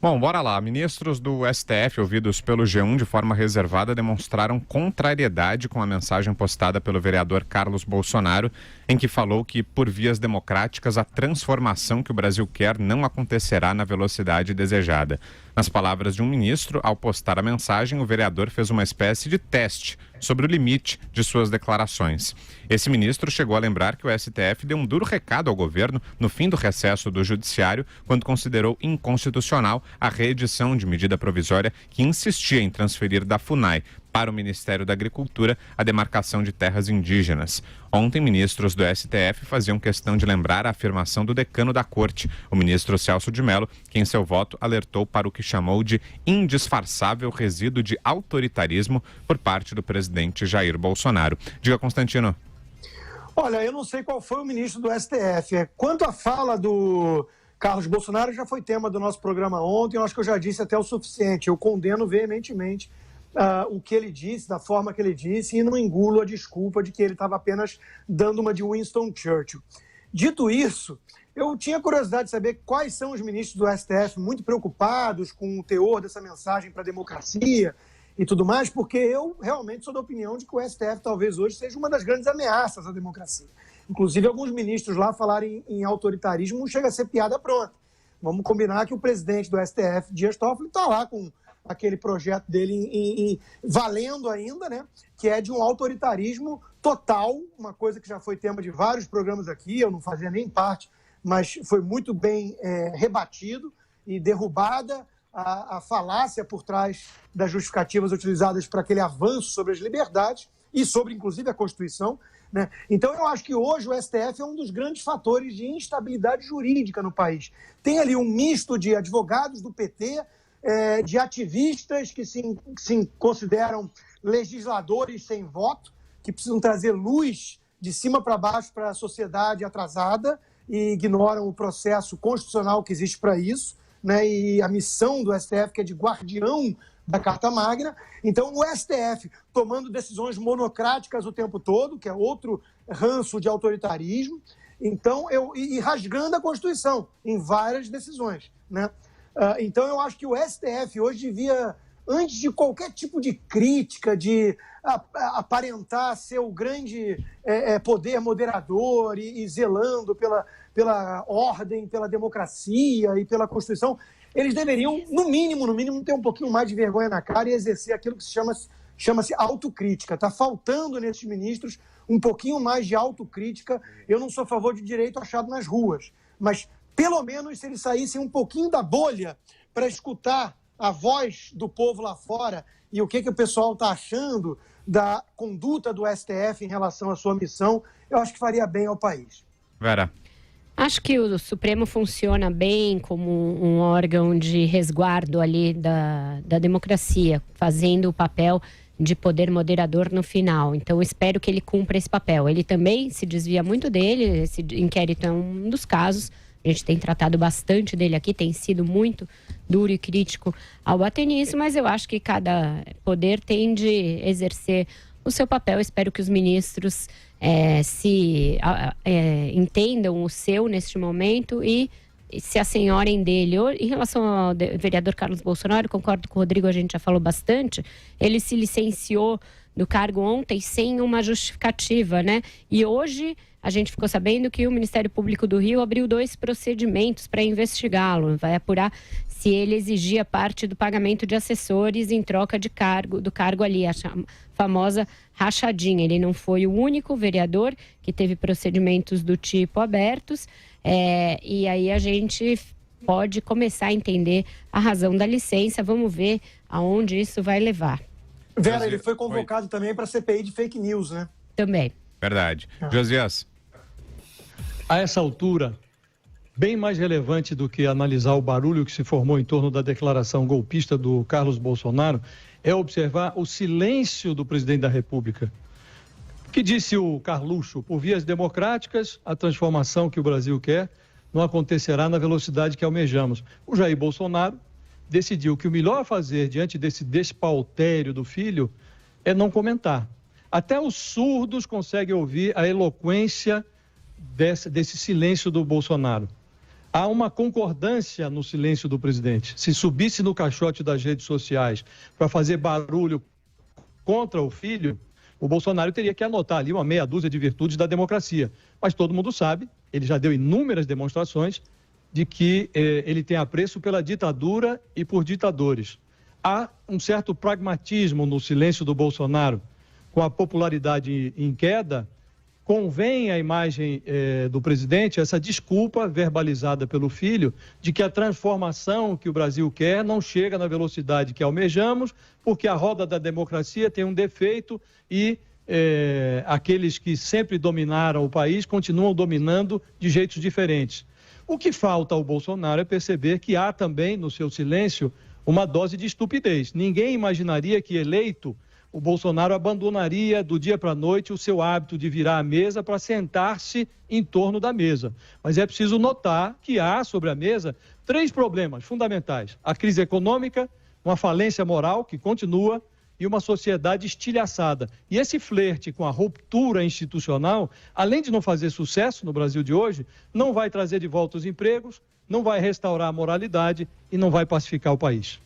Bom, bora lá. Ministros do STF, ouvidos pelo G1 de forma reservada, demonstraram contrariedade com a mensagem postada pelo vereador Carlos Bolsonaro, em que falou que, por vias democráticas, a transformação que o Brasil quer não acontecerá na velocidade desejada. Nas palavras de um ministro, ao postar a mensagem, o vereador fez uma espécie de teste sobre o limite de suas declarações. Esse ministro chegou a lembrar que o STF deu um duro recado ao governo no fim do recesso do Judiciário, quando considerou inconstitucional a reedição de medida provisória que insistia em transferir da FUNAI para o Ministério da Agricultura a demarcação de terras indígenas. Ontem, ministros do STF faziam questão de lembrar a afirmação do decano da Corte, o ministro Celso de Mello, que em seu voto alertou para o que chamou de indisfarçável resíduo de autoritarismo por parte do presidente Jair Bolsonaro. Diga, Constantino. Olha, eu não sei qual foi o ministro do STF. Quanto à fala do Carlos Bolsonaro, já foi tema do nosso programa ontem, eu acho que eu já disse até o suficiente. Eu condeno veementemente o que ele disse, da forma que ele disse, e não engulo a desculpa de que ele estava apenas dando uma de Winston Churchill. Dito isso, eu tinha curiosidade de saber quais são os ministros do STF muito preocupados com o teor dessa mensagem para a democracia e tudo mais, porque eu realmente sou da opinião de que o STF talvez hoje seja uma das grandes ameaças à democracia. Inclusive, alguns ministros lá falarem em autoritarismo não chega a ser piada pronta. Vamos combinar que o presidente do STF, Dias Toffoli, está lá com aquele projeto dele valendo ainda, né? Que é de um autoritarismo total, uma coisa que já foi tema de vários programas aqui, eu não fazia nem parte, mas foi muito bem rebatido e derrubada a falácia por trás das justificativas utilizadas para aquele avanço sobre as liberdades e sobre, inclusive, a Constituição, né? Então, eu acho que hoje o STF é um dos grandes fatores de instabilidade jurídica no país. Tem ali um misto de advogados do PT, de ativistas que se consideram legisladores sem voto, que precisam trazer luz de cima para baixo para a sociedade atrasada e ignoram o processo constitucional que existe para isso, né? E a missão do STF, que é de guardião da Carta Magna. Então, o STF tomando decisões monocráticas o tempo todo, que é outro ranço de autoritarismo, então, e rasgando a Constituição em várias decisões, né? Então, eu acho que o STF hoje devia, antes de qualquer tipo de crítica, de aparentar ser o grande poder moderador e zelando pela ordem, pela democracia e pela Constituição, eles deveriam, no mínimo, ter um pouquinho mais de vergonha na cara e exercer aquilo que chama-se autocrítica. Está faltando nesses ministros um pouquinho mais de autocrítica. Eu não sou a favor de direito achado nas ruas, mas pelo menos se eles saíssem um pouquinho da bolha para escutar a voz do povo lá fora e o que o pessoal está achando da conduta do STF em relação à sua missão, eu acho que faria bem ao país. Vera. Acho que o Supremo funciona bem como um órgão de resguardo ali da democracia, fazendo o papel de poder moderador no final. Então, espero que ele cumpra esse papel. Ele também se desvia muito dele, esse inquérito é um dos casos. A gente tem tratado bastante dele aqui, tem sido muito duro e crítico ao bater nisso, mas eu acho que cada poder tem de exercer o seu papel. Espero que os ministros entendam o seu neste momento e se assenhorem dele. Em relação ao vereador Carlos Bolsonaro, concordo com o Rodrigo, a gente já falou bastante, ele se licenciou do cargo ontem sem uma justificativa, né? E hoje a gente ficou sabendo que o Ministério Público do Rio abriu 2 procedimentos para investigá-lo. Vai apurar se ele exigia parte do pagamento de assessores em troca do cargo ali, a famosa rachadinha. Ele não foi o único vereador que teve procedimentos do tipo abertos, e aí a gente pode começar a entender a razão da licença. Vamos ver aonde isso vai levar. Vera, ele foi convocado também para a CPI de fake news, né? Também. Verdade. Josias. A essa altura, bem mais relevante do que analisar o barulho que se formou em torno da declaração golpista do Carlos Bolsonaro, é observar o silêncio do presidente da República. Que disse o Carluxo, por vias democráticas, a transformação que o Brasil quer não acontecerá na velocidade que almejamos. O Jair Bolsonaro decidiu que o melhor a fazer diante desse despautério do filho é não comentar. Até os surdos conseguem ouvir a eloquência desse silêncio do Bolsonaro. Há uma concordância no silêncio do presidente. Se subisse no caixote das redes sociais para fazer barulho contra o filho, o Bolsonaro teria que anotar ali uma meia dúzia de virtudes da democracia. Mas todo mundo sabe, ele já deu inúmeras demonstrações de que ele tem apreço pela ditadura e por ditadores. Há um certo pragmatismo no silêncio do Bolsonaro, com a popularidade em queda. Convém à imagem do presidente essa desculpa verbalizada pelo filho de que a transformação que o Brasil quer não chega na velocidade que almejamos, porque a roda da democracia tem um defeito e aqueles que sempre dominaram o país continuam dominando de jeitos diferentes. O que falta ao Bolsonaro é perceber que há também no seu silêncio uma dose de estupidez. Ninguém imaginaria que eleito o Bolsonaro abandonaria do dia para a noite o seu hábito de virar a mesa para sentar-se em torno da mesa. Mas é preciso notar que há sobre a mesa 3 problemas fundamentais: a crise econômica, uma falência moral que continua e uma sociedade estilhaçada. E esse flerte com a ruptura institucional, além de não fazer sucesso no Brasil de hoje, não vai trazer de volta os empregos, não vai restaurar a moralidade e não vai pacificar o país.